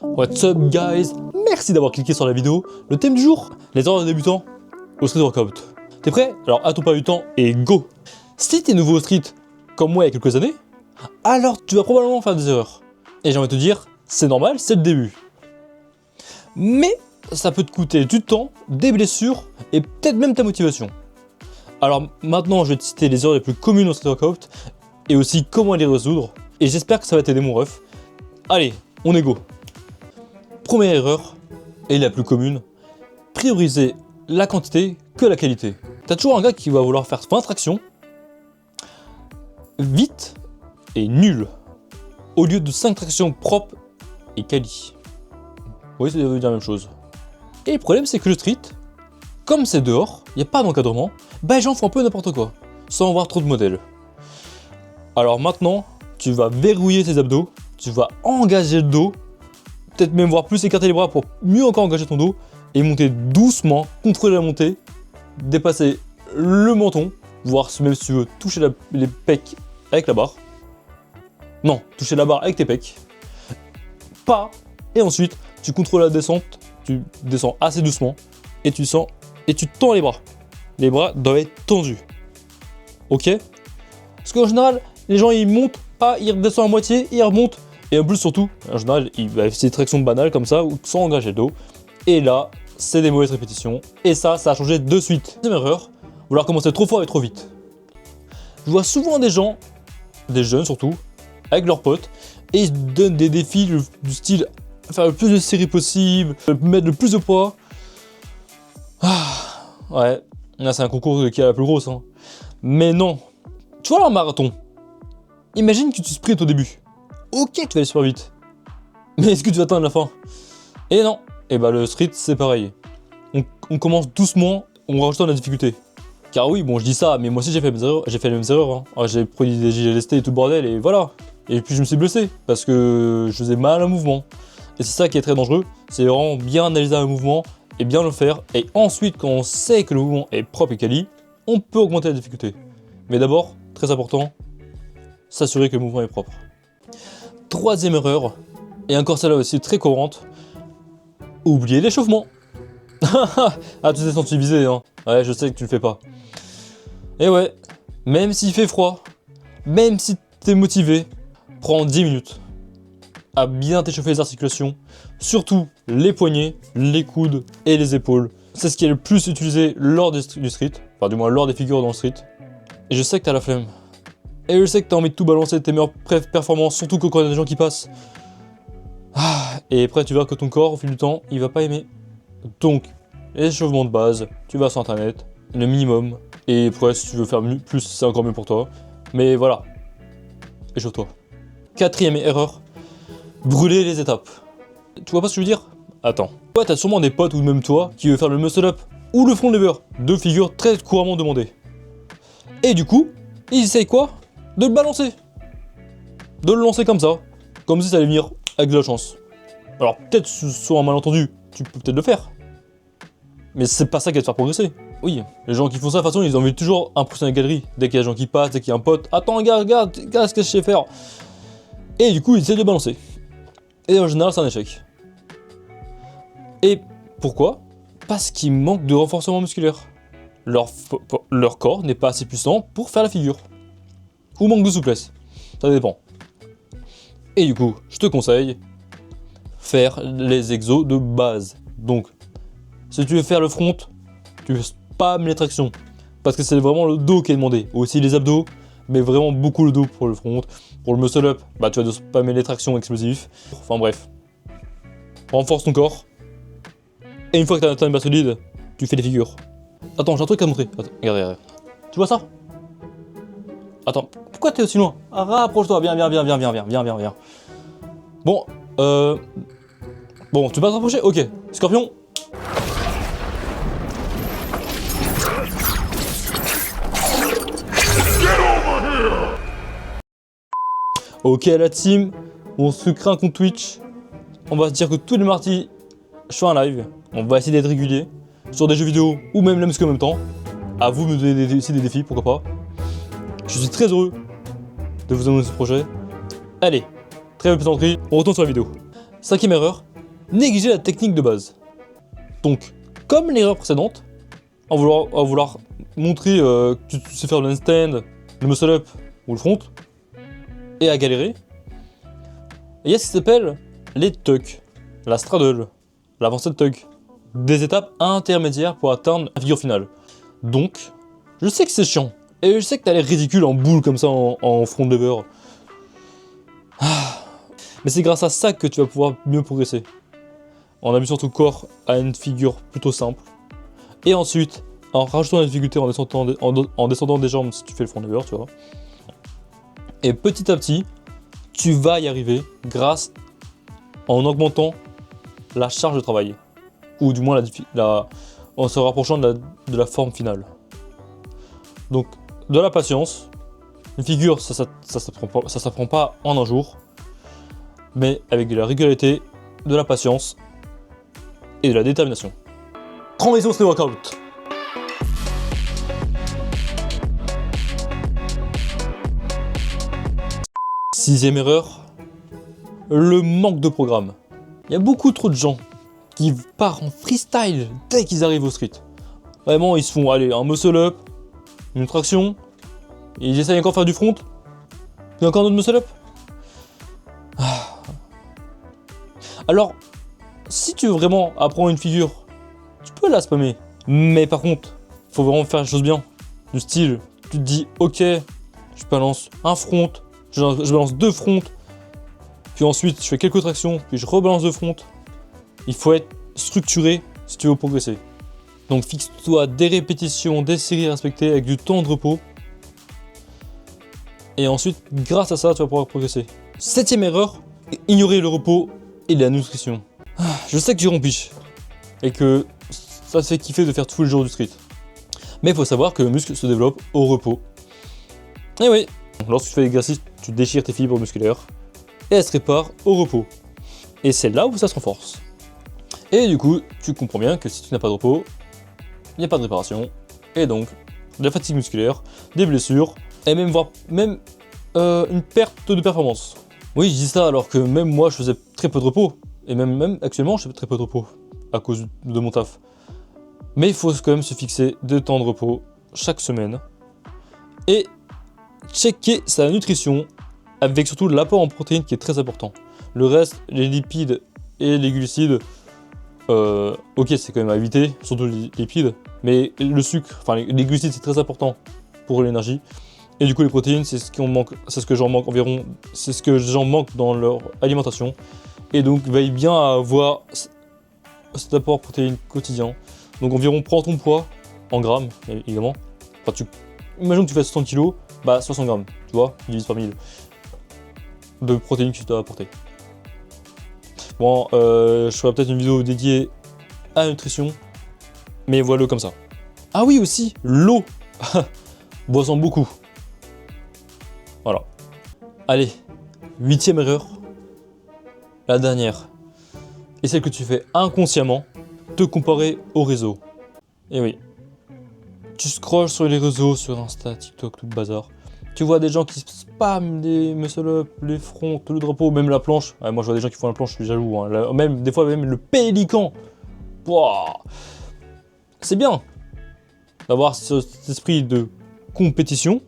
What's up guys? Merci d'avoir cliqué sur la vidéo. Le thème du jour, les erreurs de débutants au street workout. T'es prêt? Alors à ton pas du temps et go! Si t'es nouveau au street, comme moi il y a quelques années, alors tu vas probablement faire des erreurs. Et j'ai envie de te dire, c'est normal, c'est le début. Mais ça peut te coûter du temps, des blessures et peut-être même ta motivation. Alors maintenant je vais te citer les erreurs les plus communes au street workout et aussi comment les résoudre. Et j'espère que ça va t'aider mon ref. Allez, on est go! Première erreur, et la plus commune, prioriser la quantité que la qualité. T'as toujours un gars qui va vouloir faire 20 tractions, vite et nul, au lieu de 5 tractions propres et quali. Oui, ça veut dire la même chose. Et le problème c'est que le street, comme c'est dehors, il n'y a pas d'encadrement, bah les gens font un peu n'importe quoi, sans avoir trop de modèles. Alors maintenant, tu vas verrouiller tes abdos, tu vas engager le dos, peut-être même voir plus écarter les bras pour mieux encore engager ton dos, et monter doucement, contrôler la montée, dépasser le menton, voire même si tu veux toucher les pecs avec la barre. Non, toucher la barre avec tes pecs. Pas. Et ensuite, tu contrôles la descente, tu descends assez doucement, et tu sens, et tu tends les bras. Les bras doivent être tendus. Ok? Parce qu'en général, les gens ils montent, pas, ils redescendent à moitié, ils remontent. Et en plus surtout, en général, il va faire des tractions banales comme ça, ou sans engager le dos. Et là, c'est des mauvaises répétitions. Et ça a changé de suite. Deuxième erreur, vouloir commencer trop fort et trop vite. Je vois souvent des gens, des jeunes surtout, avec leurs potes, et ils se donnent des défis du style faire le plus de séries possible, mettre le plus de poids. Ah, ouais, là c'est un concours qui a la plus grosse. Hein. Mais non. Tu vois, un marathon, imagine que tu sprintes au début. Ok, tu vas aller super vite. Mais est-ce que tu vas atteindre la fin? Et non. Et bah le street, c'est pareil. On commence doucement, on rajoute de la difficulté. Car oui, bon, je dis ça, mais moi aussi j'ai fait les mêmes erreurs. Hein. J'ai pris des GLST et tout le bordel, et voilà. Et puis je me suis blessé, parce que je faisais mal à un mouvement. Et c'est ça qui est très dangereux, c'est vraiment bien analyser un mouvement, et bien le faire. Et ensuite, quand on sait que le mouvement est propre et quali, on peut augmenter la difficulté. Mais d'abord, très important, s'assurer que le mouvement est propre. Troisième erreur, et encore celle-là aussi très courante, oublier l'échauffement. Ah, tu t'es senti visé, hein. Ouais, je sais que tu le fais pas. Et ouais, même s'il fait froid, même si t'es motivé, prends 10 minutes à bien t'échauffer les articulations, surtout les poignets, les coudes et les épaules. C'est ce qui est le plus utilisé lors du street, enfin du moins lors des figures dans le street. Et je sais que t'as la flemme. Et je sais que t'as envie de tout balancer, tes meilleures performances, surtout quand il y a des gens qui passent. Ah, et après tu verras que ton corps, au fil du temps, il va pas aimer. Donc, l'échauffement de base, tu vas sur internet, le minimum. Et après, si tu veux faire plus, c'est encore mieux pour toi. Mais voilà, échauffe-toi. Quatrième erreur, brûler les étapes. Tu vois pas ce que je veux dire? Attends. Ouais, t'as sûrement des potes ou même toi qui veut faire le muscle up ou le front lever, deux figures très couramment demandées. Et du coup, ils essayent quoi? De le balancer. De le lancer comme ça. Comme si ça allait venir avec de la chance. Alors peut-être sur un malentendu, tu peux peut-être le faire. Mais c'est pas ça qui va te faire progresser. Oui, les gens qui font ça, de toute façon, ils ont envie toujours impressionner la galerie. Dès qu'il y a des gens qui passent, dès qu'il y a un pote, attends, regarde ce que je sais faire. Et du coup, ils essaient de le balancer. Et en général, c'est un échec. Et pourquoi? Parce qu'il manque de renforcement musculaire. Leur corps n'est pas assez puissant pour faire la figure. Ou manque de souplesse. Ça dépend. Et du coup, je te conseille faire les exos de base. Donc, si tu veux faire le front, tu spams les tractions. Parce que c'est vraiment le dos qui est demandé. Aussi les abdos, mais vraiment beaucoup le dos pour le front. Pour le muscle up, bah tu vas spammer les tractions explosifs. Enfin bref. Renforce ton corps. Et une fois que tu as une base solide, tu fais les figures. Attends, j'ai un truc à te montrer. Attends, regarde. Tu vois ça? Attends, pourquoi t'es aussi loin? Ah, rapproche-toi, viens. Bon, Bon, tu vas te rapprocher? Ok. Scorpion. Ok la team, on se crée un compte Twitch. On va se dire que tous les mardis, je fais un live. On va essayer d'être régulier sur des jeux vidéo ou même la musique en même temps. À vous de me donner aussi des défis, pourquoi pas. Je suis très heureux de vous annoncer ce projet. Allez, trêve de plaisanterie, on retourne sur la vidéo. Cinquième erreur, négliger la technique de base. Donc, comme l'erreur précédente, à vouloir montrer que tu sais faire le handstand, le muscle up ou le front, et à galérer, il y a ce qui s'appelle les tucks, la straddle, l'avancée de tuck, des étapes intermédiaires pour atteindre la figure finale. Donc, je sais que c'est chiant, et je sais que t'as l'air ridicule en boule comme ça en front lever. Mais c'est grâce à ça que tu vas pouvoir mieux progresser. En habituant ton corps à une figure plutôt simple. Et ensuite, en rajoutant la difficulté en descendant des jambes si tu fais le front lever, tu vois. Et petit à petit, tu vas y arriver grâce en augmentant la charge de travail. Ou du moins en se rapprochant de la forme finale. Donc, de la patience. Une figure, ça s'apprend pas en un jour. Mais avec de la régularité, de la patience et de la détermination. Transition c'est workout. Sixième erreur, le manque de programme. Il y a beaucoup trop de gens qui partent en freestyle dès qu'ils arrivent au street. Vraiment, ils se font, allez, un muscle up, une traction, et ils essayent encore de faire du front, puis encore un autre muscle up. Alors, si tu veux vraiment apprendre une figure, tu peux la spammer. Mais par contre, faut vraiment faire les choses bien. Du style, tu te dis, ok, je balance un front, je balance deux fronts, puis ensuite je fais quelques tractions, puis je rebalance deux fronts. Il faut être structuré si tu veux progresser. Donc fixe-toi des répétitions, des séries respectées avec du temps de repos. Et ensuite, grâce à ça, tu vas pouvoir progresser. Septième erreur, ignorer le repos et la nutrition. Je sais que j'ai rompiche et que ça te fait kiffer de faire tous les jours du street. Mais il faut savoir que le muscle se développe au repos. Et oui, lorsque tu fais l'exercice, tu déchires tes fibres musculaires et elles se réparent au repos. Et c'est là où ça se renforce. Et du coup, tu comprends bien que si tu n'as pas de repos, il n'y a pas de réparation. Et donc, de la fatigue musculaire, des blessures, et voire même une perte de performance. Oui, je dis ça alors que même moi, je faisais très peu de repos. Et même actuellement, je fais très peu de repos à cause de mon taf. Mais il faut quand même se fixer des temps de repos chaque semaine. Et checker sa nutrition avec surtout l'apport en protéines qui est très important. Le reste, les lipides et les glucides, ok, c'est quand même à éviter, surtout les lipides. Mais le sucre, enfin les glucides, c'est très important pour l'énergie. Et du coup, les protéines, c'est ce qu'on manque, c'est ce que j'en manque environ, c'est ce que j'en manque dans leur alimentation. Et donc, veille bien à avoir cet apport protéines quotidien. Donc, environ, prends ton poids en grammes, évidemment. Enfin, imagine que tu fais 60 kg, bah 60 grammes, tu vois, divise par 1000 de protéines que tu dois apporter. Bon, je ferai peut-être une vidéo dédiée à la nutrition, mais voilà comme ça. Ah oui, aussi, l'eau. Boisson beaucoup. Voilà. Allez, 8e erreur. La dernière. Et celle que tu fais inconsciemment, te comparer au réseau. Et oui. Tu scrolles sur les réseaux, sur Insta, TikTok, tout le bazar. Tu vois des gens qui spamment des muscle-up, les fronts, le drapeau, même la planche. Ouais, moi je vois des gens qui font la planche, je suis jaloux. Hein. Même, des fois même le pélican. Wow. C'est bien d'avoir cet esprit de compétition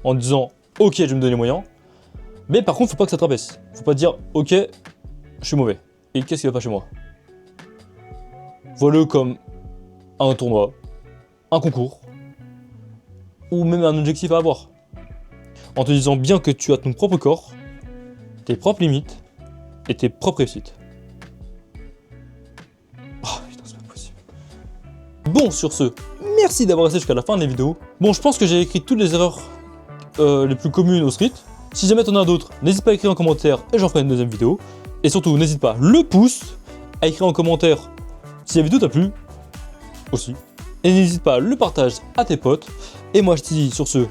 en disant ok, je vais me donner les moyens. Mais par contre, faut pas que ça te rabaisse. Faut pas te dire ok, je suis mauvais. Et qu'est-ce qui va pas chez moi? Vois-le comme un tournoi, un concours, ou même un objectif à avoir. En te disant bien que tu as ton propre corps, tes propres limites et tes propres réussites. Oh putain, c'est pas possible. Bon, sur ce, merci d'avoir resté jusqu'à la fin de la vidéo. Bon, je pense que j'ai écrit toutes les erreurs les plus communes au street. Si jamais t'en as d'autres, n'hésite pas à écrire en commentaire et j'en ferai une deuxième vidéo. Et surtout, n'hésite pas le pouce, à écrire en commentaire si la vidéo t'a plu, aussi. Et n'hésite pas le partage à tes potes. Et moi je te dis sur ce,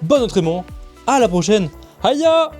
bon entraînement, à la prochaine, Aya!